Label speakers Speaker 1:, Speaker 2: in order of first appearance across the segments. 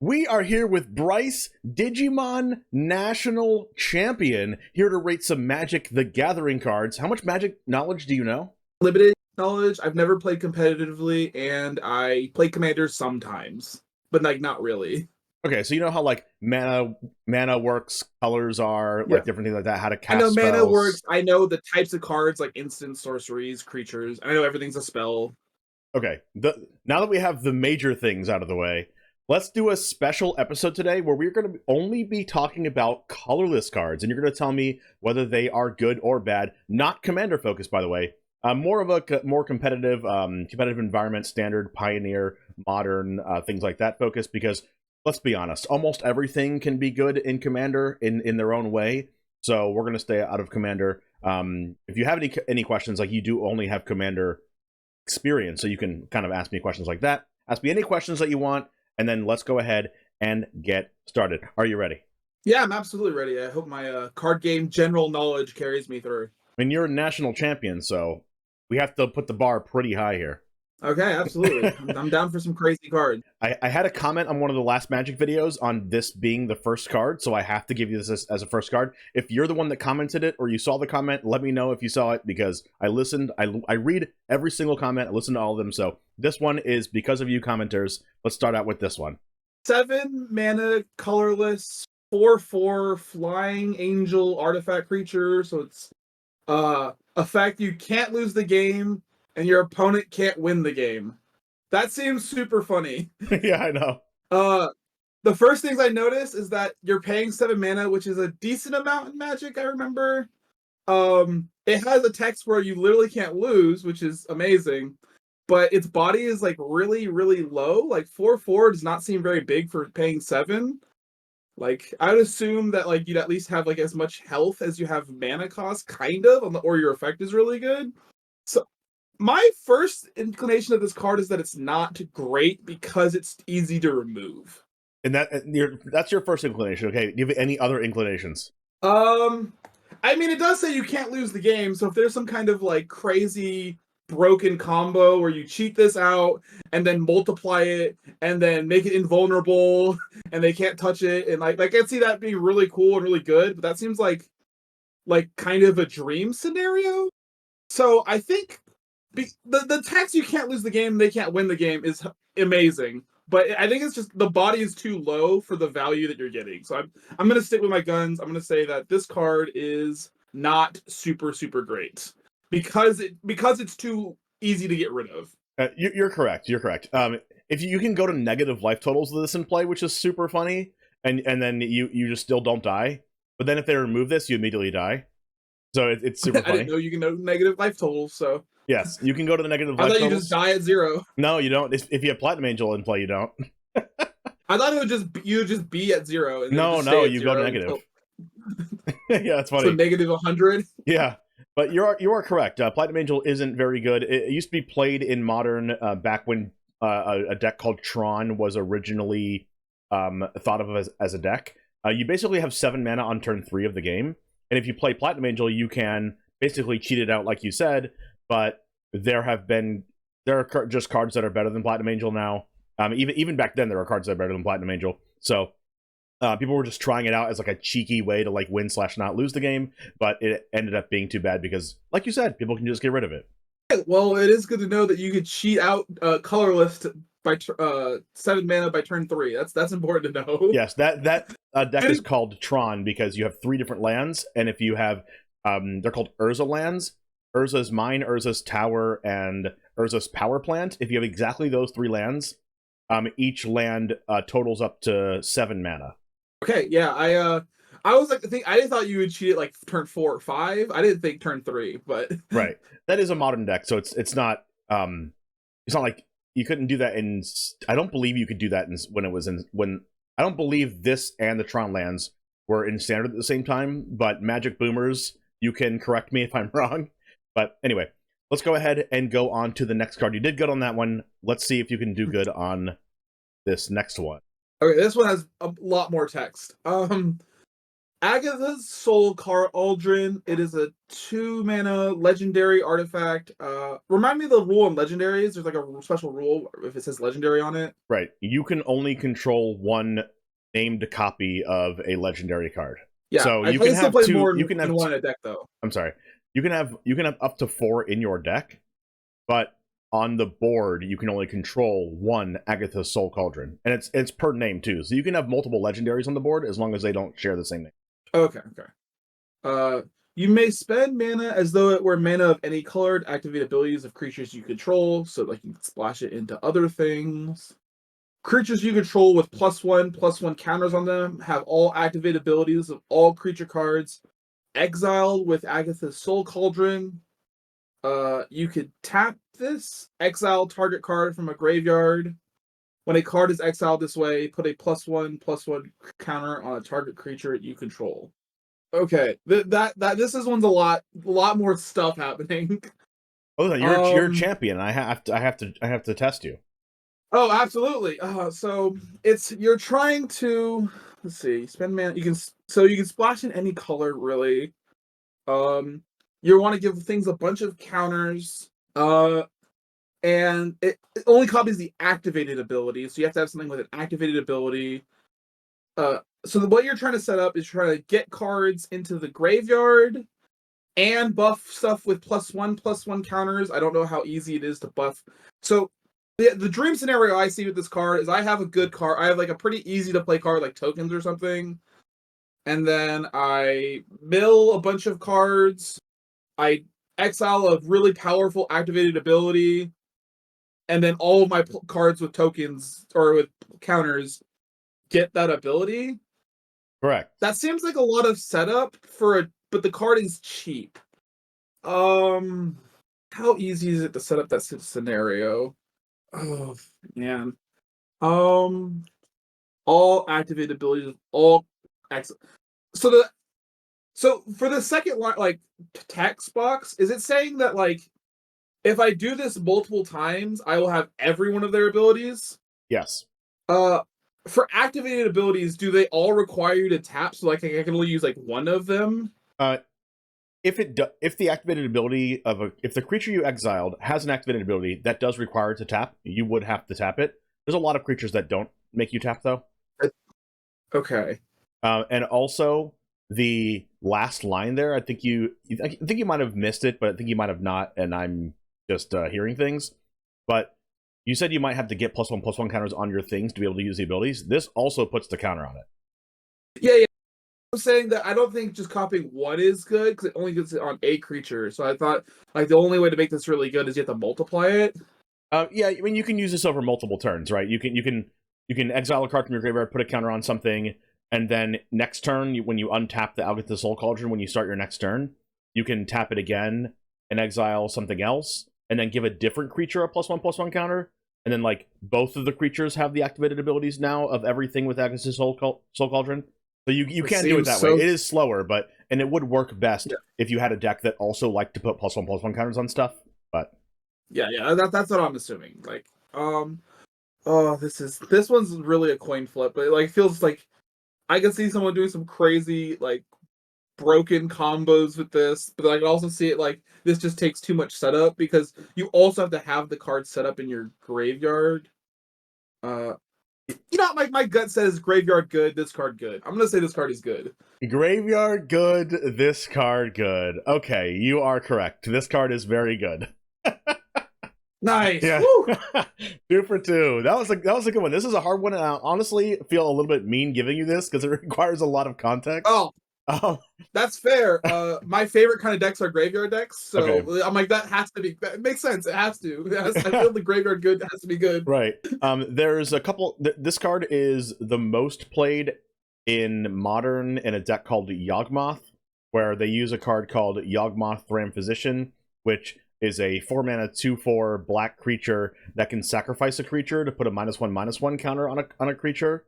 Speaker 1: We are here with Bryce, Digimon National Champion, here to rate some Magic the Gathering cards. How much Magic knowledge do you know?
Speaker 2: Limited knowledge. I've never played competitively, and I play Commander sometimes, but like not really.
Speaker 1: Okay, so you know how like mana works, colors are,
Speaker 2: Yeah,
Speaker 1: like different things like that, how to
Speaker 2: I know
Speaker 1: cast
Speaker 2: mana works.
Speaker 1: spells.
Speaker 2: I know the types of cards like instant sorceries, creatures. I know everything's a spell.
Speaker 1: Okay, now that we have the major things out of the way, let's do a special episode today where we're going to only be talking about colorless cards, and you're going to tell me whether they are good or bad. Not commander focused, by the way. More of a more competitive, competitive environment, standard, pioneer, modern, things like that focus. Because let's be honest, almost everything can be good in commander in their own way. So we're going to stay out of commander. If you have any questions, like you do only have commander experience, so you can kind of ask me questions like that. Ask me any questions that you want, and then let's go ahead and get started. Are you ready?
Speaker 2: Yeah, I'm absolutely ready. I hope my card game general knowledge carries me through.
Speaker 1: I mean, you're a national champion, so we have to put the bar pretty high here.
Speaker 2: Okay, absolutely. I'm down for some crazy cards.
Speaker 1: I had a comment on one of the last Magic videos on this being the first card, so I have to give you this as a first card. If you're the one that commented it, or you saw the comment, let me know if you saw it, because I listened. I read every single comment. I listen to all of them, so this one is because of you commenters. Let's start out with this one.
Speaker 2: 7 mana, colorless, 4/4 flying angel artifact creature. So it's effect you can't lose the game and your opponent can't win the game. That seems super funny.
Speaker 1: Yeah, I know.
Speaker 2: The first things I notice is that you're paying 7 mana, which is a decent amount in Magic, I remember. It has a text where you literally can't lose, which is amazing. But its body is like really, really low. Like 4/4 does not seem very big for paying 7. Like I would assume that like you'd at least have like as much health as you have mana cost, kind of, or your effect is really good. So my first inclination of this card is that it's not great because it's easy to remove.
Speaker 1: And that's your first inclination. Okay, do you have any other inclinations?
Speaker 2: I mean, it does say you can't lose the game, so if there's some kind of like crazy broken combo where you cheat this out and then multiply it and then make it invulnerable and they can't touch it, and like I can see that being really cool and really good, but that seems like kind of a dream scenario. So I think the text you can't lose the game, they can't win the game is amazing. But I think it's just the body is too low for the value that you're getting. So I'm gonna stick with my guns. I'm gonna say that this card is not super great because it's too easy to get rid of.
Speaker 1: You're correct. You're correct. If you can go to negative life totals with this in play, which is super funny, and then you just still don't die. But then if they remove this, you immediately die. So it's super funny.
Speaker 2: I didn't know you can know negative life totals. So
Speaker 1: yes, you can go to the negative life
Speaker 2: I thought
Speaker 1: totals.
Speaker 2: you just die at 0.
Speaker 1: No, you don't. If you have Platinum Angel in play, you don't.
Speaker 2: I thought it would just be at 0. And
Speaker 1: no, you go negative. Yeah, that's funny.
Speaker 2: So negative 100.
Speaker 1: Yeah, but you are correct. Platinum Angel isn't very good. It used to be played in Modern back when a deck called Tron was originally thought of as a deck. You basically have 7 mana on turn 3 of the game, and if you play Platinum Angel, you can basically cheat it out, like you said. But there are just cards that are better than Platinum Angel now. Even back then, there are cards that are better than Platinum Angel. So people were just trying it out as like a cheeky way to like win/not lose the game, but it ended up being too bad because, like you said, people can just get rid of it.
Speaker 2: Well, it is good to know that you could cheat out colorless by 7 mana by turn 3. That's important to know.
Speaker 1: Yes, that deck is called Tron because you have 3 different lands, and if you have they're called Urza lands. Urza's Mine, Urza's Tower, and Urza's Power Plant. If you have exactly those 3 lands, each land totals up to 7 mana.
Speaker 2: Okay, yeah, I was like, I thought you would cheat it like turn 4 or 5. I didn't think turn 3, but
Speaker 1: right, that is a modern deck, so it's not like you couldn't do that in. I don't believe you could do that when I don't believe this and the Tron lands were in standard at the same time. But Magic Boomers, you can correct me if I'm wrong. But anyway, let's go ahead and go on to the next card. You did good on that one. Let's see if you can do good on this next one.
Speaker 2: Okay, this one has a lot more text. Agathas Soul Cauldron. It is a 2-mana legendary artifact. Remind me of the rule in legendaries. There's like a special rule if it says legendary on it.
Speaker 1: Right. You can only control one named copy of a legendary card.
Speaker 2: Yeah,
Speaker 1: So
Speaker 2: I
Speaker 1: you
Speaker 2: can
Speaker 1: can
Speaker 2: still
Speaker 1: have
Speaker 2: play
Speaker 1: two.
Speaker 2: more
Speaker 1: You can have.
Speaker 2: than one in a deck though.
Speaker 1: I'm sorry. You can have up to 4 in your deck, but on the board you can only control one Agathas Soul Cauldron, and it's per name too. So you can have multiple legendaries on the board as long as they don't share the same name.
Speaker 2: Okay. You may spend mana as though it were mana of any color to activate abilities of creatures you control, so like you can splash it into other things. Creatures you control with +1/+1 counters on them have all activate abilities of all creature cards exiled with Agathas Soul Cauldron. You could tap this, exile target card from a graveyard. When a card is exiled this way, put a +1/+1 counter on a target creature you control. Okay, this is one's a lot more stuff happening.
Speaker 1: Oh, you're a champion. I have to test you.
Speaker 2: Oh, absolutely. So it's you're trying to let's see, spend mana. You can splash in any color really. You want to give things a bunch of counters. And it only copies the activated ability, so you have to have something with an activated ability. So what you're trying to set up is trying to get cards into the graveyard and buff stuff with +1/+1 counters. I don't know how easy it is to buff. So the dream scenario I see with this card is I have a good card. I have like a pretty easy to play card like tokens or something. And then I mill a bunch of cards. I exile a really powerful activated ability. And then all of my cards with tokens or with counters get that ability.
Speaker 1: Correct.
Speaker 2: That seems like a lot of setup but the card is cheap. How easy is it to set up that scenario? Oh man. All activated abilities, all ex- so for the second line, like text box, is it saying that like if I do this multiple times, I will have every one of their abilities?
Speaker 1: Yes.
Speaker 2: For activated abilities, do they all require you to tap? So like I can only use like one of them.
Speaker 1: If the activated ability if the creature you exiled has an activated ability that does require it to tap, you would have to tap it. There's a lot of creatures that don't make you tap though.
Speaker 2: Okay.
Speaker 1: And also the last line there, I think you might have missed it, but I think you might have not, and I'm just hearing things. But you said you might have to get +1/+1 counters on your things to be able to use the abilities. This also puts the counter on it.
Speaker 2: Yeah. I'm saying that I don't think just copying one is good because it only gets it on a creature. So I thought like the only way to make this really good is you have to multiply it.
Speaker 1: Yeah, I mean you can use this over multiple turns, right? You can exile a card from your graveyard, put a counter on something, and then next turn when you untap the Agathas Soul Cauldron, when you start your next turn, you can tap it again and exile something else, and then give a different creature a +1/+1 counter, and then like both of the creatures have the activated abilities now of everything with Agathas Soul Cauldron. So you can do it that way. It is slower, and it would work best if you had a deck that also liked to put +1/+1 counters on stuff. But
Speaker 2: yeah, that's what I'm assuming. Like, this one's really a coin flip, but it like feels like I can see someone doing some crazy like broken combos with this, but I can also see it like this just takes too much setup because you also have to have the card set up in your graveyard. My gut says graveyard good, this card good. I'm gonna say this card is good.
Speaker 1: graveyard good, this card good. Okay, you are correct. This card is very good.
Speaker 2: Nice.
Speaker 1: Yeah. 2 for 2. That was a good one. This is a hard one, and I honestly feel a little bit mean giving you this because it requires a lot of context.
Speaker 2: That's fair. My favorite kind of decks are graveyard decks, so
Speaker 1: okay.
Speaker 2: I'm like that makes sense. It has to. I feel the graveyard good has to be good.
Speaker 1: Right. There's a couple. This card is the most played in Modern in a deck called Yawgmoth, where they use a card called Yawgmoth Thram Physician, which is a 4-mana 2/4 black creature that can sacrifice a creature to put a -1/-1 counter on a creature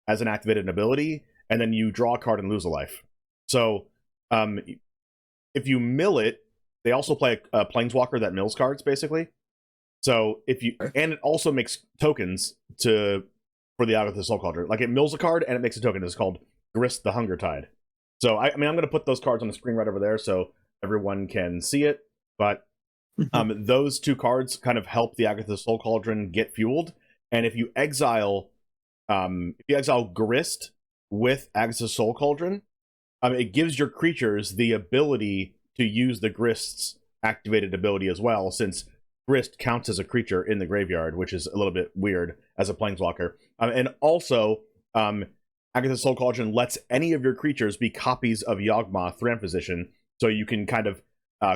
Speaker 1: as an activated ability, and then you draw a card and lose a life. So, if you mill it, they also play a Planeswalker that mills cards, basically. So and it also makes tokens for the Agathas Soul Cauldron. Like it mills a card and it makes a token. It's called Grist the Hunger Tide. So I mean, I'm going to put those cards on the screen right over there so everyone can see it. But those two cards kind of help the Agathas Soul Cauldron get fueled. And if you exile Grist with Agathas Soul Cauldron, it gives your creatures the ability to use the Grist's activated ability as well, since Grist counts as a creature in the graveyard, which is a little bit weird as a planeswalker. And also, Agathas Soul Cauldron lets any of your creatures be copies of Yawgmoth Thran Physician, so you can kind of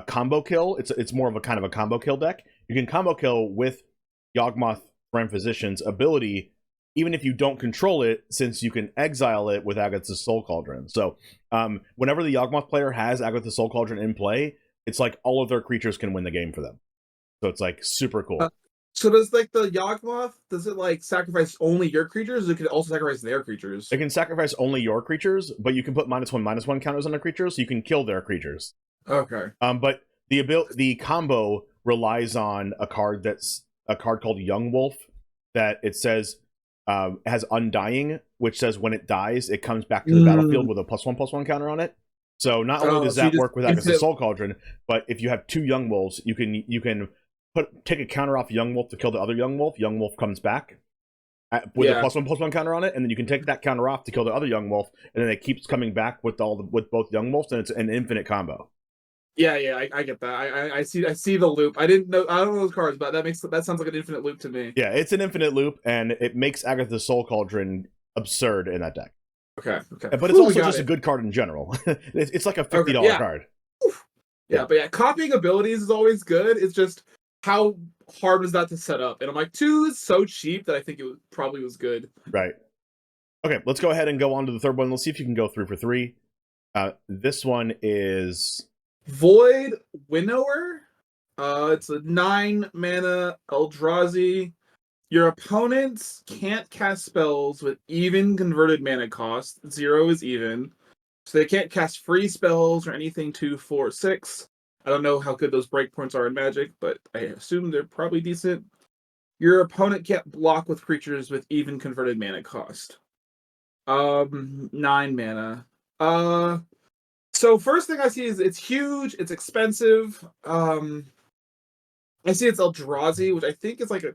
Speaker 1: combo kill. It's more of a kind of a combo kill deck. You can combo kill with Yawgmoth Thran Physician's ability, even if you don't control it, since you can exile it with Agathas Soul Cauldron. So whenever the Yawgmoth player has Agathas Soul Cauldron in play, it's like all of their creatures can win the game for them. So it's like super cool.
Speaker 2: So does like the Yawgmoth, does it like sacrifice only your creatures, or it can also sacrifice their creatures?
Speaker 1: It can sacrifice only your creatures, but you can put -1/-1 counters on their creatures, so you can kill their creatures.
Speaker 2: Okay.
Speaker 1: But the combo relies on a card called Young Wolf that it says has Undying, which says when it dies, it comes back to the battlefield with a +1/+1 counter on it. So not only does that work with Agathas Soul Cauldron, but if you have two Young Wolves, you can take a counter off Young Wolf to kill the other Young Wolf. Young Wolf comes back with a +1/+1 counter on it, and then you can take that counter off to kill the other Young Wolf, and then it keeps coming back with both Young Wolves, and it's an infinite combo.
Speaker 2: Yeah, I get that. I see the loop. I don't know those cards, but that sounds like an infinite loop to me.
Speaker 1: Yeah, it's an infinite loop, and it makes Agathas Soul Cauldron absurd in that deck.
Speaker 2: Okay.
Speaker 1: But it's also just a good card in general. It's like a $50 card.
Speaker 2: Yeah, but yeah, copying abilities is always good. It's just how hard was that to set up? And I'm like, 2 is so cheap that I think it probably was good.
Speaker 1: Right. Okay, let's go ahead and go on to the third one. Let's see if you can go 3 for 3. This one is
Speaker 2: Void Winnower. It's a 9-mana Eldrazi. Your opponents can't cast spells with even converted mana cost. 0 is even. So they can't cast free spells or anything 2, 4, 6. I don't know how good those breakpoints are in Magic, but I assume they're probably decent. Your opponent can't block with creatures with even converted mana cost. 9 mana. So first thing I see is it's huge, it's expensive. I see it's Eldrazi, which I think is like a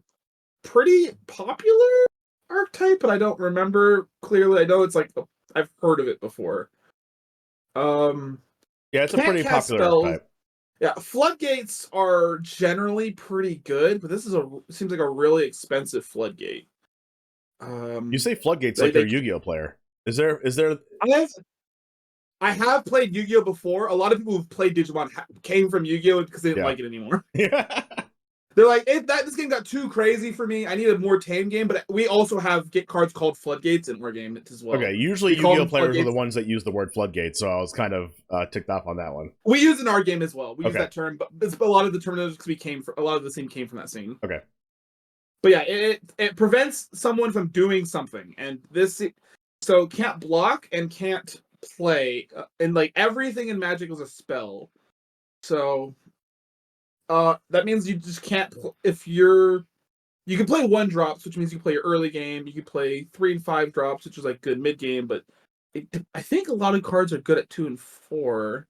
Speaker 2: pretty popular archetype, but I don't remember clearly. I know it's like I've heard of it before.
Speaker 1: Yeah, it's a pretty popular archetype.
Speaker 2: Yeah, floodgates are generally pretty good, but this seems like a really expensive floodgate.
Speaker 1: You say floodgates like they're a Yu-Gi-Oh player. Is there?
Speaker 2: I have played Yu-Gi-Oh before. A lot of people who've played Digimon came from Yu-Gi-Oh because they didn't like it anymore.
Speaker 1: Yeah.
Speaker 2: They're like, this game got too crazy for me. I need a more tame game, but we also get cards called Floodgates in our game as well.
Speaker 1: Okay, usually Yu-Gi-Oh players are the ones that use the word floodgate, so I was kind of ticked off on that one.
Speaker 2: We use it in our game as well. We use that term, but a lot of the terminology a lot of the scene came from that scene.
Speaker 1: Okay.
Speaker 2: But yeah, it prevents someone from doing something, and so can't block and can't play, and like everything in Magic was a spell. So that means you just can't. You can play 1 drops, which means you can play your early game. You can play 3 and 5 drops, which is like good mid game. But I think a lot of cards are good at 2 and 4.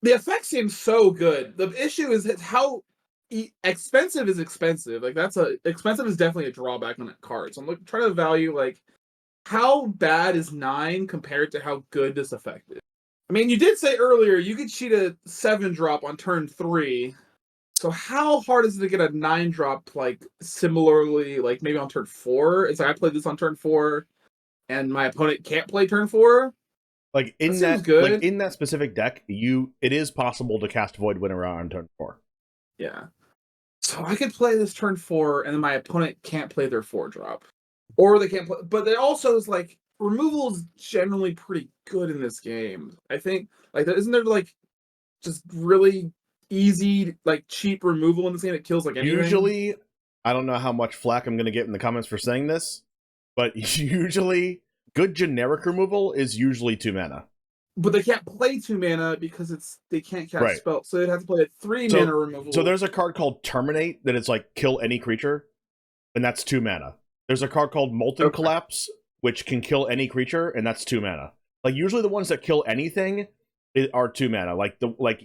Speaker 2: The effect seems so good. The issue is how expensive is expensive. Like expensive is definitely a drawback on that card. So I'm trying to value like how bad is 9 compared to how good this effect is. I mean, you did say earlier you could cheat a 7 drop on turn 3. So how hard is it to get a 9 drop like similarly, like maybe on turn 4? It's like I played this on turn 4 and my opponent can't play turn 4.
Speaker 1: Like in that specific deck, it is possible to cast Void Winnower on turn 4.
Speaker 2: Yeah. So I could play this turn 4 and then my opponent can't play their 4 drop. Or they can't play, but it also is like removal is generally pretty good in this game. I think isn't there like just really easy, like cheap removal in this game that kills like anything?
Speaker 1: Usually, I don't know how much flack I'm going to get in the comments for saying this, but usually good generic removal is usually 2 mana.
Speaker 2: But they can't play 2 mana because they can't cast spells, so they'd have to play a 3 mana removal.
Speaker 1: So there's a card called Terminate that is like kill any creature, and that's 2 mana. There's a card called Molten Collapse, which can kill any creature, and that's 2 mana. Like usually the ones that kill anything are 2 mana.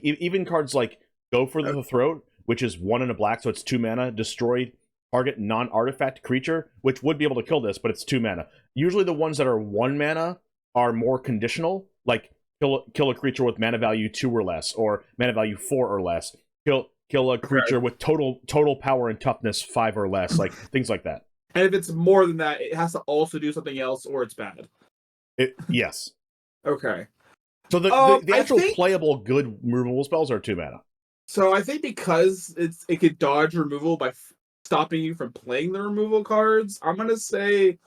Speaker 1: Even cards like Go for the Throat, which is 1 and a black, so it's 2 mana. Destroy target non-artifact creature, which would be able to kill this, but it's 2 mana. Usually the ones that are 1 mana are more conditional, like kill a creature with mana value 2 or less, or mana value 4 or less. Kill a creature with total power and toughness 5 or less, like things like that.
Speaker 2: And if it's more than that, it has to also do something else, or it's bad.
Speaker 1: Yes.
Speaker 2: Okay.
Speaker 1: So the actual playable good removal spells are 2 mana.
Speaker 2: So I think because it could dodge removal by stopping you from playing the removal cards, I'm gonna say.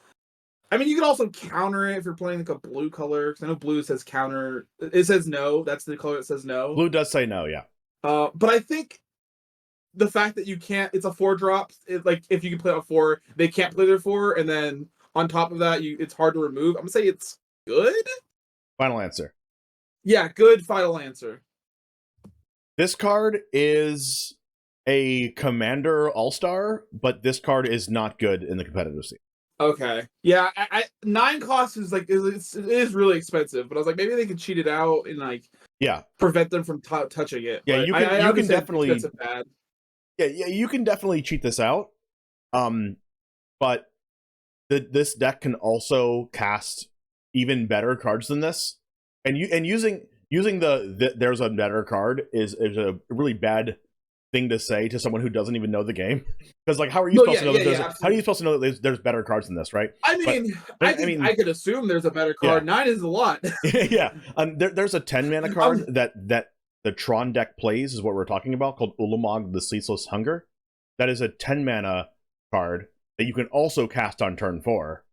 Speaker 2: I mean, you can also counter it if you're playing like a blue color. Because I know blue says counter. It says no. That's the color that says no.
Speaker 1: Blue does say no, yeah.
Speaker 2: But I think the fact that you can't, it's a 4-drop. Like if you can play a 4, they can't play their 4, and then on top of that, it's hard to remove. I'm gonna say it's good.
Speaker 1: Final answer.
Speaker 2: Yeah, good final answer.
Speaker 1: This card is a Commander All-Star, but this card is not good in the competitive scene.
Speaker 2: Okay. Yeah, 9 cost is like it is really expensive, but I was like maybe they could cheat it out and like prevent them from touching it.
Speaker 1: Yeah,
Speaker 2: but
Speaker 1: you can definitely
Speaker 2: bad.
Speaker 1: Yeah, you can definitely cheat this out. But this deck can also cast even better cards than this, and using there's a better card is a really bad thing to say to someone who doesn't even know the game, because like how are you supposed to know how are you supposed to know that there's better cards than this, right?
Speaker 2: I mean, I could assume there's a better card. 9 is a lot.
Speaker 1: Yeah, there's a 10 mana card that the Tron deck plays, is what we're talking about, called Ulamog the Ceaseless Hunger. That is a 10 mana card that you can also cast on turn 4.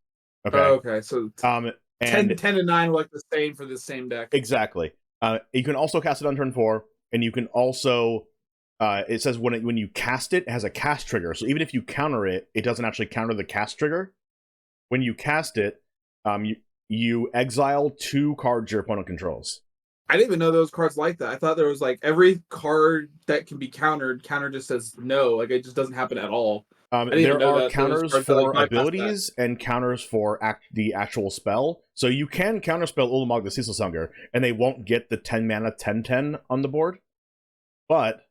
Speaker 1: Okay.
Speaker 2: Okay, so 10 and 9 are like the same for the same deck.
Speaker 1: Exactly. You can also cast it on turn 4, and you can also it says when you cast it, it has a cast trigger. So even if you counter it, it doesn't actually counter the cast trigger. When you cast it, you exile 2 cards your opponent controls.
Speaker 2: I didn't even know those cards like that. I thought there was like every card that can be countered, counter just says no. Like it just doesn't happen at all.
Speaker 1: There are counters for abilities and counters for the actual spell. So you can counterspell Ulamog the Ceaseless Hunger, and they won't get the 10 mana 10/10 on the board. But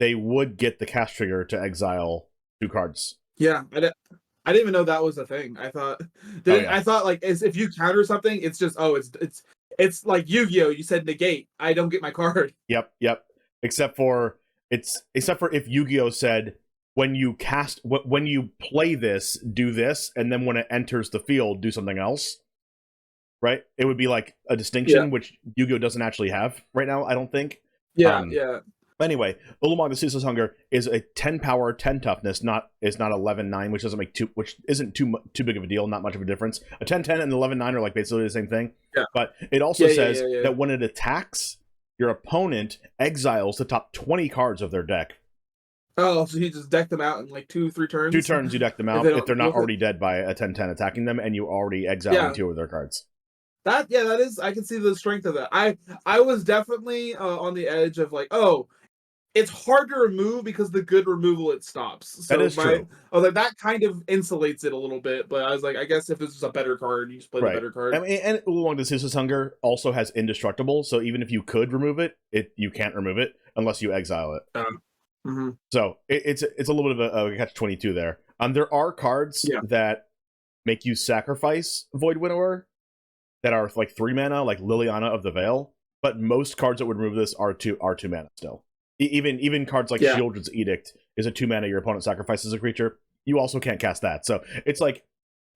Speaker 1: they would get the cast trigger to exile 2 cards.
Speaker 2: Yeah, I didn't even know that was a thing. I thought I thought like if you counter something, it's just it's like Yu-Gi-Oh! You said negate. I don't get my card.
Speaker 1: Yep. Except for if Yu-Gi-Oh! Said when you play this, do this, and then when it enters the field, do something else. Right? It would be like a distinction, which Yu-Gi-Oh! Doesn't actually have right now, I don't think.
Speaker 2: Yeah.
Speaker 1: Anyway, Ulamog the Ceaseless Hunger is a 10 power, 10 toughness, not 11/9, which isn't too big of a deal, not much of a difference. A 10/10 and 11/9 are like basically the same thing.
Speaker 2: Yeah.
Speaker 1: But it also says that when it attacks, your opponent exiles the top 20 cards of their deck.
Speaker 2: Oh, so he just decked them out in like 2-3 turns?
Speaker 1: 2 turns you deck them out if they're not already dead by a 10/10 attacking them, and you already exile 2 of their cards.
Speaker 2: That is, I can see the strength of that. I was definitely on the edge of like, it's hard to remove because the good removal it stops. So
Speaker 1: that is true.
Speaker 2: I was like, that kind of insulates it a little bit, but I was like, I guess if this is a better card, you just play the better card.
Speaker 1: I mean, and Ulamog the Ceaseless Hunger also has Indestructible, so even if you could remove it, you can't remove it unless you exile it. So it's a little bit of a catch-22 there. There are cards that make you sacrifice Void Winnower that are like 3 mana, like Liliana of the Veil, but most cards that would remove this are 2 mana still. Even cards like Shieldred's Edict is a 2 mana your opponent sacrifices a creature. You also can't cast that. So it's like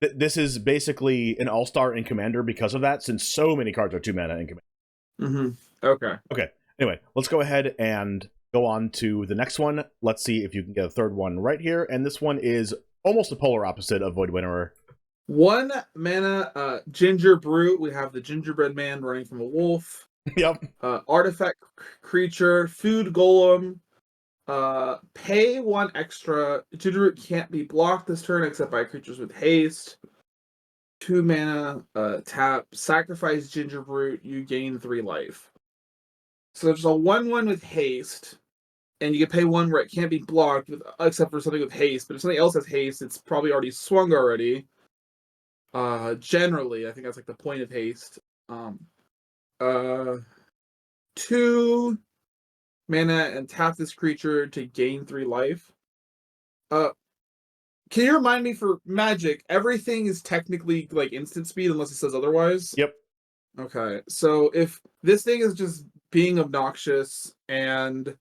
Speaker 1: this is basically an all-star in Commander because of that, since so many cards are 2 mana in Commander.
Speaker 2: Okay.
Speaker 1: Anyway, let's go ahead and go on to the next one. Let's see if you can get a third one right here. And this one is almost the polar opposite of Void Winnower.
Speaker 2: 1 mana Ginger Brute. We have the Gingerbread Man running from a wolf.
Speaker 1: Yep.
Speaker 2: Artifact creature, food golem. Pay 1 extra. Gingerbread can't be blocked this turn except by creatures with haste. 2 mana, tap, sacrifice Gingerbread, you gain 3 life. So there's a 1/1 with haste, and you can pay 1 where it can't be blocked except for something with haste. But if something else has haste, it's probably already swung already. Generally, I think that's like the point of haste. Um, uh, 2 mana and tap this creature to gain 3 life. Uh, can you remind me, for Magic, everything is technically like instant speed unless it says otherwise?
Speaker 1: Yep.
Speaker 2: Okay, so if this thing is just being obnoxious and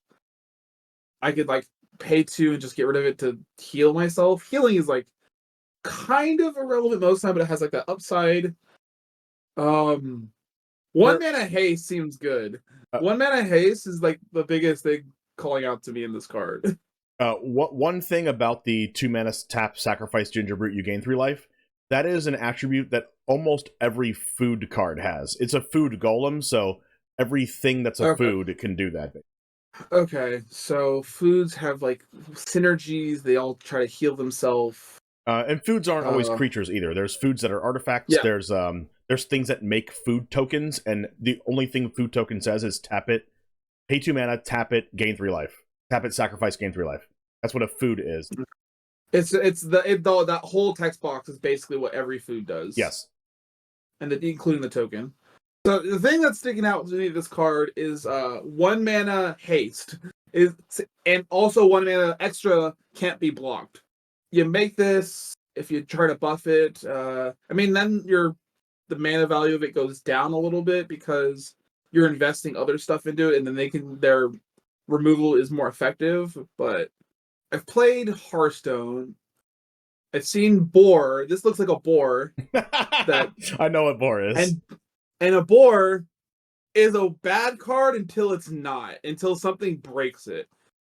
Speaker 2: I could like pay 2 and just get rid of it to heal myself, healing is like kind of irrelevant most of the time, but it has like that upside. Um, 1 mana haste seems good. 1 mana haste is like the biggest thing calling out to me in this card.
Speaker 1: One thing about the 2 mana tap sacrifice Gingerbread, you gain 3 life. That is an attribute that almost every food card has. It's a food golem, so everything that's a food can do that.
Speaker 2: Okay, so foods have like synergies. They all try to heal themselves.
Speaker 1: And foods aren't always creatures either. There's foods that are artifacts.
Speaker 2: Yeah.
Speaker 1: There's things that make food tokens, and the only thing food token says is tap it, pay 2 mana, tap it, gain 3 life. Tap it, sacrifice, gain 3 life. That's what a food is.
Speaker 2: That whole text box is basically what every food does.
Speaker 1: Yes.
Speaker 2: And including the token. So the thing that's sticking out to me this card is 1 mana haste and also 1 mana extra can't be blocked. You make this if you try to buff it. I mean, then the mana value of it goes down a little bit because you're investing other stuff into it, and then their removal is more effective. But I've played Hearthstone. I've seen Boar. This looks like a Boar.
Speaker 1: That I know what Boar is.
Speaker 2: And a Boar is a bad card until it's not, until something breaks it.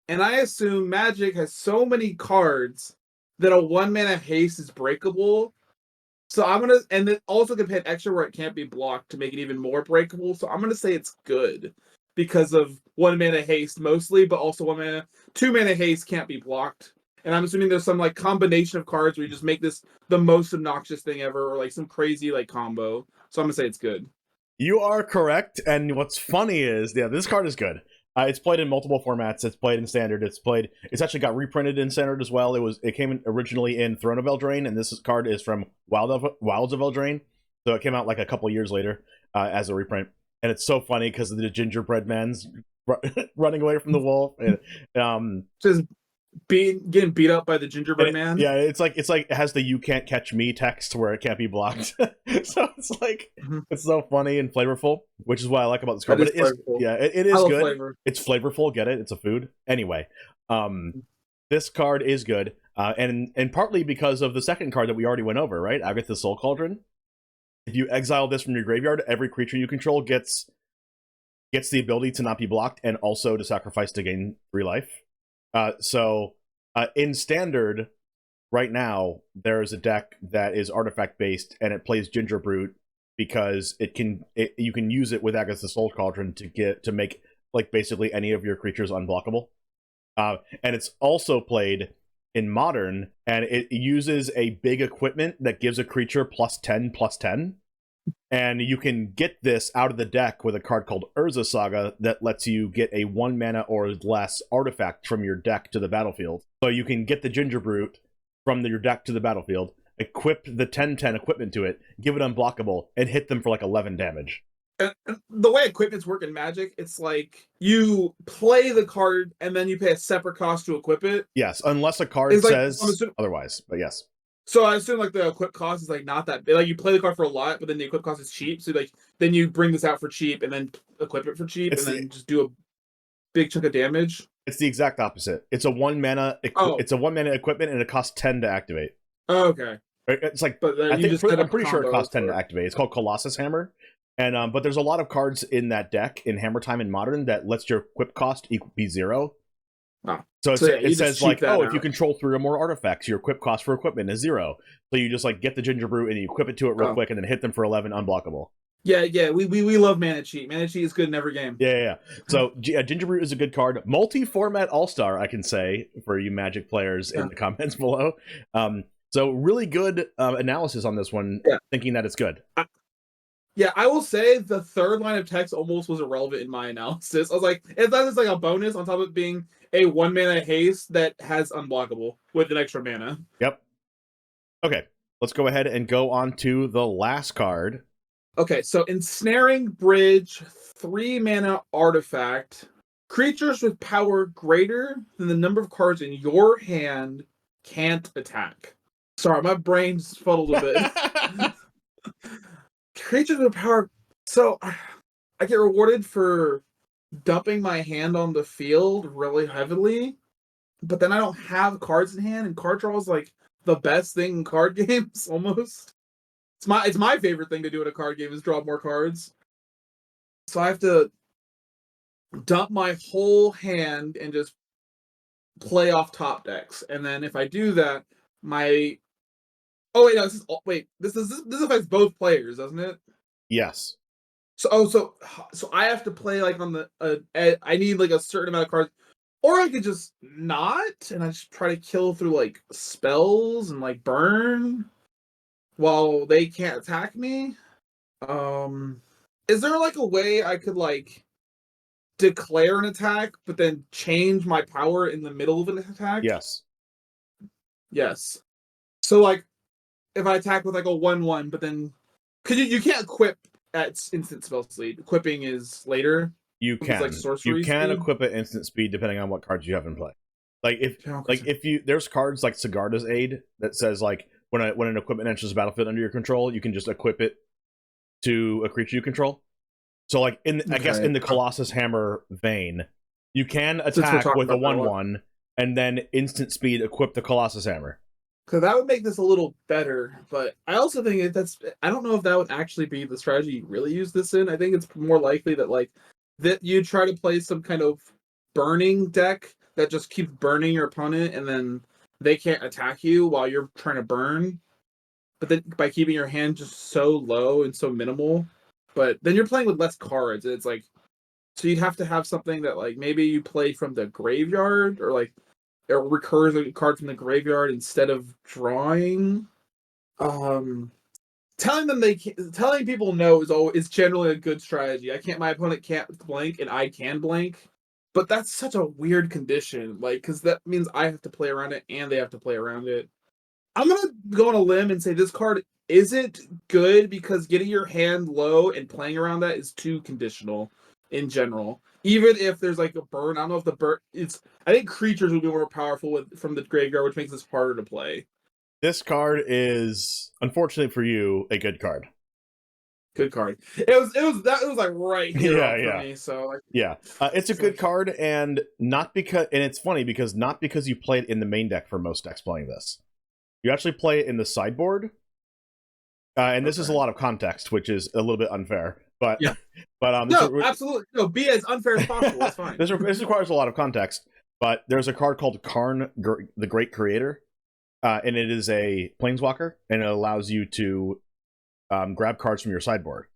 Speaker 2: And I assume Magic has so many cards that a 1 mana haste is breakable. So and it also can pay an extra where it can't be blocked to make it even more breakable. So I'm gonna say it's good because of 1 mana haste mostly, but also 2 mana haste can't be blocked. And I'm assuming there's some like combination of cards where you just make this the most obnoxious thing ever, or like some crazy like combo. So I'm gonna say it's good.
Speaker 1: You are correct, and what's funny is, this card is good. It's played in multiple formats. It's played in Standard. It's actually got reprinted in Standard as well. It came originally in Throne of Eldraine, and this card is from Wilds of Eldraine. So it came out like a couple years later as a reprint. And it's so funny because of the Gingerbread Man's running away from the wolf. And,
Speaker 2: just getting beat up by the Gingerbread Man.
Speaker 1: Yeah, it's like it has the "you can't catch me" text where it can't be blocked. So it's like it's so funny and flavorful, which is what I like about this card. But it is good. Flavor. It's flavorful. Get it? It's a food. Anyway, this card is good, and partly because of the second card that we already went over, right? Agathas Soul Cauldron. If you exile this from your graveyard, every creature you control gets the ability to not be blocked and also to sacrifice to gain 3 life. So in Standard, right now, there is a deck that is artifact based, and it plays Gingerbread because you can use it with Agathas Soul Cauldron to make like basically any of your creatures unblockable. And it's also played in Modern, and it uses a big equipment that gives a creature +10/+10. And you can get this out of the deck with a card called Urza Saga that lets you get a 1 mana or less artifact from your deck to the battlefield. So you can get the Gingerbread from your deck to the battlefield, equip the 10/10 equipment to it, give it unblockable, and hit them for like 11 damage.
Speaker 2: And the way equipments work in Magic, it's like you play the card and then you pay a separate cost to equip it.
Speaker 1: Yes, unless a card says otherwise, but yes.
Speaker 2: So I assume like the equip cost is like not that big. Like you play the card for a lot, but then the equip cost is cheap. So like then you bring this out for cheap and then equip it for cheap then just do a big chunk of damage.
Speaker 1: It's the exact opposite. It's a 1 mana. It's a 1 mana equipment, and it costs 10 to activate.
Speaker 2: Oh, okay.
Speaker 1: It's like I'm pretty sure it costs 10 to activate. It's called Colossus Hammer, and but there's a lot of cards in that deck in Hammer Time and Modern that lets your equip cost be 0.
Speaker 2: Oh.
Speaker 1: So it says like, if you control 3 or more artifacts, your equip cost for equipment is 0. So you just like get the Gingerbread and you equip it to it real quick, and then hit them for 11 unblockable.
Speaker 2: Yeah. We love Mana Cheat. Mana Cheat is good in every game.
Speaker 1: Yeah. So Gingerbread is a good card. Multi-format all-star, I can say, for you Magic players in the comments below. So really good analysis on this one, thinking that it's good.
Speaker 2: Yeah, I will say the third line of text almost was irrelevant in my analysis. I was like, it's just like a bonus on top of it being a 1 mana haste that has unblockable with an extra mana.
Speaker 1: Yep. Okay, let's go ahead and go on to the last card.
Speaker 2: Okay, so Ensnaring Bridge, 3 mana artifact. Creatures with power greater than the number of cards in your hand can't attack. Sorry, my brain's fuddled a bit. Creatures with power. So I get rewarded for dumping my hand on the field really heavily, but then I don't have cards in hand, and card draw is like the best thing in card games almost. It's my favorite thing to do in a card game is draw more cards. So I have to dump my whole hand and just play off top decks. And then if I do that, my oh wait, no, this affects both players, doesn't it?
Speaker 1: Yes.
Speaker 2: So I have to play like on the I need like a certain amount of cards, or I could just not, and I just try to kill through like spells and like burn while they can't attack me. Is there like a way I could like declare an attack but then change my power in the middle of an attack?
Speaker 1: Yes.
Speaker 2: Yes. So like if I attack with like a 1/1, but then because you can't equip at instant spell speed. Equipping is later.
Speaker 1: You can.
Speaker 2: Like sorcery
Speaker 1: you can
Speaker 2: speed?
Speaker 1: equip at instant speed depending on what cards you have in play. Like
Speaker 2: Okay.
Speaker 1: if you there's cards like Sigarda's Aid that says like when an equipment enters the battlefield under your control, you can just equip it to a creature you control. So like I guess in the Colossus Hammer vein, you can attack with a 1/1 and then instant speed equip the Colossus Hammer.
Speaker 2: So that would make this a little better, but I also think I don't know if that would actually be the strategy you really use this in. I think it's more likely that like that you try to play some kind of burning deck that just keeps burning your opponent and then they can't attack you while you're trying to burn. But then by keeping your hand just so low and so minimal, but then you're playing with less cards and it's like so you'd have to have something that like maybe you play from the graveyard or like it recurs a card from the graveyard instead of drawing. Telling people no is generally a good strategy. My opponent can't blank and I can blank, but that's such a weird condition. Like, because that means I have to play around it and they have to play around it. I'm gonna go on a limb and say this card isn't good because getting your hand low and playing around that is too conditional in general. Even if there's like a burn, I don't know if the burn. I think creatures would be more powerful from the graveyard, which makes this harder to play.
Speaker 1: This card is, unfortunately for you, a good card.
Speaker 2: Good card. It was like right here for me. So like,
Speaker 1: it's a good card, and it's funny because not because you play it in the main deck for most decks playing this. You actually play it in the sideboard, and this is a lot of context, which is a little bit unfair. But
Speaker 2: absolutely no. Be as unfair as possible. It's fine.
Speaker 1: This requires a lot of context. But there's a card called Karn, the Great Creator, and it is a planeswalker, and it allows you to grab cards from your sideboard.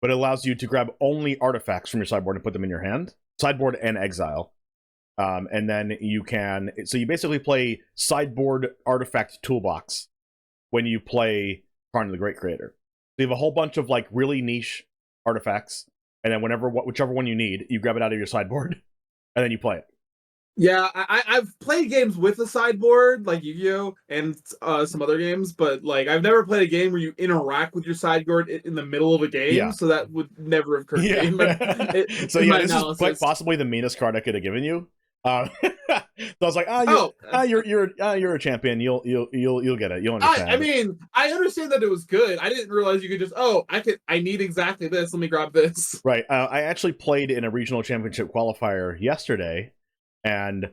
Speaker 1: But it allows you to grab only artifacts from your sideboard and put them in your hand, sideboard and exile. And then you can. So you basically play sideboard artifact toolbox when you play Karn, the Great Creator. So you have a whole bunch of like really niche artifacts, and then whichever one you need, you grab it out of your sideboard, and then you play it.
Speaker 2: Yeah, I've played games with a sideboard, like Yu-Gi-Oh! And some other games, but like I've never played a game where you interact with your sideboard in the middle of a game, so that would never have occurred to me.
Speaker 1: This is quite possibly the meanest card I could have given you. So I was like, you're a champion. You'll get it. You'll understand.
Speaker 2: I mean, I understand that it was good. I didn't realize you could just I need exactly this. Let me grab this.
Speaker 1: Right. I actually played in a regional championship qualifier yesterday, and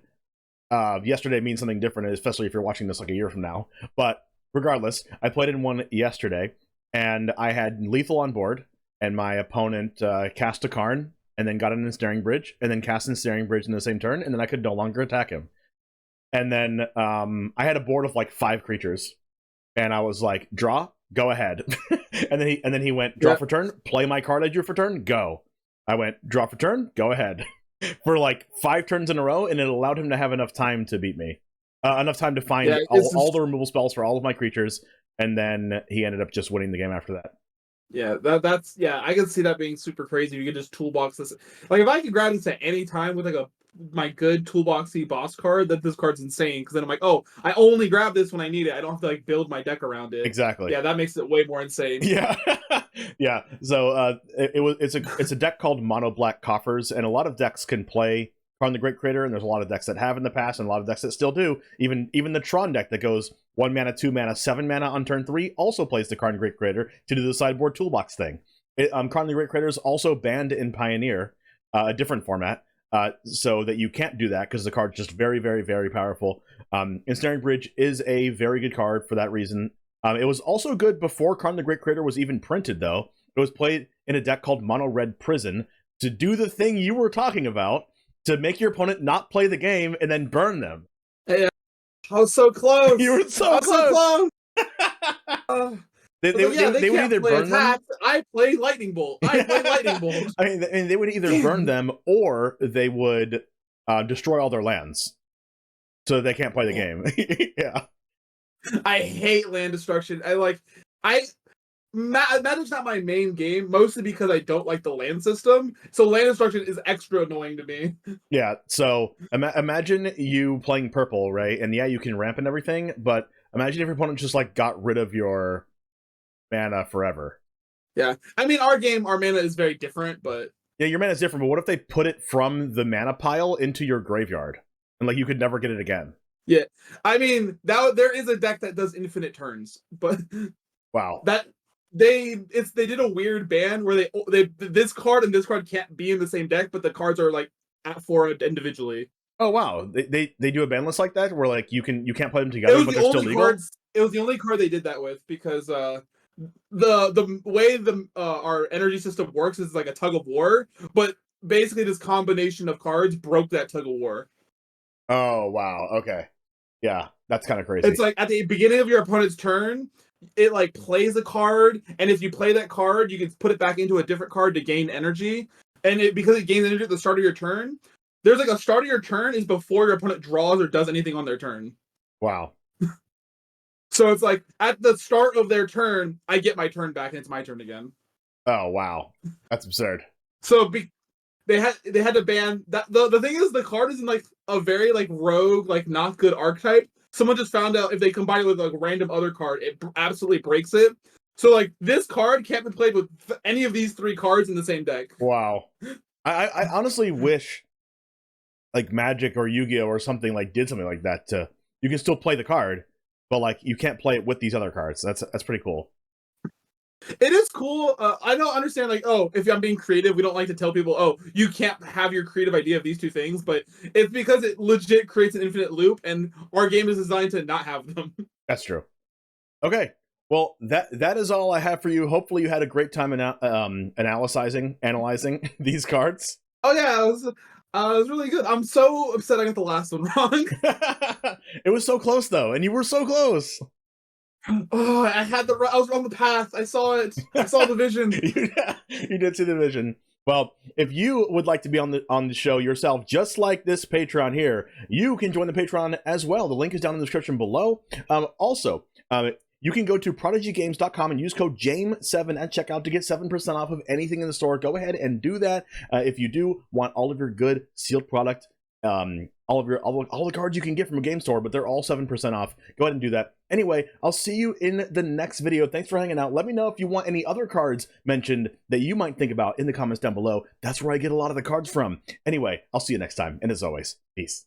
Speaker 1: yesterday means something different, especially if you're watching this like a year from now. But regardless, I played in one yesterday, and I had lethal on board, and my opponent cast a Karn. And then got an Snaring Bridge, and then cast an Snaring Bridge in the same turn, and then I could no longer attack him. And then I had a board of like 5 creatures, and I was like, draw, go ahead. and then he went, draw for turn, play my card I drew for turn, go. I went, draw for turn, go ahead. For like 5 turns in a row, and it allowed him to have enough time to beat me. Enough time to find all the removal spells for all of my creatures, and then he ended up just winning the game after that.
Speaker 2: Yeah, that's I can see that being super crazy. You can just toolbox this. Like if I could grab this at any time with like a my good toolboxy boss card, that this card's insane. Because then I'm like, oh, I only grab this when I need it. I don't have to like build my deck around it.
Speaker 1: Exactly.
Speaker 2: Yeah, that makes it way more insane.
Speaker 1: Yeah. Yeah. So it's a deck called Mono Black Coffers, and a lot of decks can play Karn the Great Creator, and there's a lot of decks that have in the past, and a lot of decks that still do. Even the Tron deck that goes 1 mana, 2 mana, 7 mana on turn 3 also plays the Karn the Great Creator to do the sideboard toolbox thing. Karn the Great Creator is also banned in Pioneer, a different format, so that you can't do that because the card's just very, very, very powerful. And Snaring Bridge is a very good card for that reason. It was also good before Karn the Great Creator was even printed, though. It was played in a deck called Mono Red Prison to do the thing you were talking about, to make your opponent not play the game and then burn them.
Speaker 2: Hey, I was so close.
Speaker 1: You were so close. They would either burn them.
Speaker 2: I play Lightning Bolt. I
Speaker 1: mean, they would either burn them or they would destroy all their lands, so they can't play the game. Yeah.
Speaker 2: I hate land destruction. Magic's not my main game, mostly because I don't like the land system. So land destruction is extra annoying to me.
Speaker 1: Yeah. So imagine you playing purple, right? And yeah, you can ramp and everything, but imagine if your opponent just like got rid of your mana forever.
Speaker 2: Yeah. I mean, our mana is very different, but
Speaker 1: yeah, your mana is different. But what if they put it from the mana pile into your graveyard, and like you could never get it again?
Speaker 2: Yeah. I mean, there is a deck that does infinite turns, but
Speaker 1: wow.
Speaker 2: They did a weird ban where they this card and this card can't be in the same deck, but the cards are like at 4 individually.
Speaker 1: Oh wow, they do a ban list like that where like you can't play them together, but they're still legal.
Speaker 2: It was the only card they did that with, because the way our energy system works is like a tug of war, but basically this combination of cards broke that tug of war.
Speaker 1: Oh wow, okay, yeah, that's kind of crazy.
Speaker 2: It's like at the beginning of your opponent's turn, it like plays a card, and if you play that card, you can put it back into a different card to gain energy. And because it gains energy at the start of your turn, there's like a start of your turn is before your opponent draws or does anything on their turn.
Speaker 1: Wow.
Speaker 2: So it's like at the start of their turn, I get my turn back and it's my turn again.
Speaker 1: Oh wow, that's absurd.
Speaker 2: So they had to ban that. The thing is, the card is in like a very like rogue, like not good archetype. Someone just found out if they combine it with like a random other card, it absolutely breaks it. So like this card can't be played with any of these 3 cards in the same deck.
Speaker 1: Wow. I honestly wish like Magic or Yu-Gi-Oh or something like did something like that. You can still play the card, but like you can't play it with these other cards. That's pretty cool.
Speaker 2: It is cool. I don't understand, like, oh, if I'm being creative, we don't like to tell people, oh, you can't have your creative idea of these 2 things, but it's because it legit creates an infinite loop, and our game is designed to not have them.
Speaker 1: That's true. Okay, well, that is all I have for you. Hopefully you had a great time analyzing these cards.
Speaker 2: Oh yeah, it was really good. I'm so upset I got the last one wrong.
Speaker 1: It was so close though, and you were so close.
Speaker 2: Oh, I was on the path. I saw it. I saw the vision.
Speaker 1: You did see the vision. Well, if you would like to be on the show yourself, just like this Patreon here, you can join the Patreon as well. The link is down in the description below. Also, you can go to prodigygames.com and use code JAME7 at checkout to get 7% off of anything in the store. Go ahead and do that if you do want all of your good sealed product. All the cards you can get from a game store, but they're all 7% off. Go ahead and do that. Anyway, I'll see you in the next video. Thanks for hanging out. Let me know if you want any other cards mentioned that you might think about in the comments down below. That's where I get a lot of the cards from. Anyway, I'll see you next time. And as always, peace.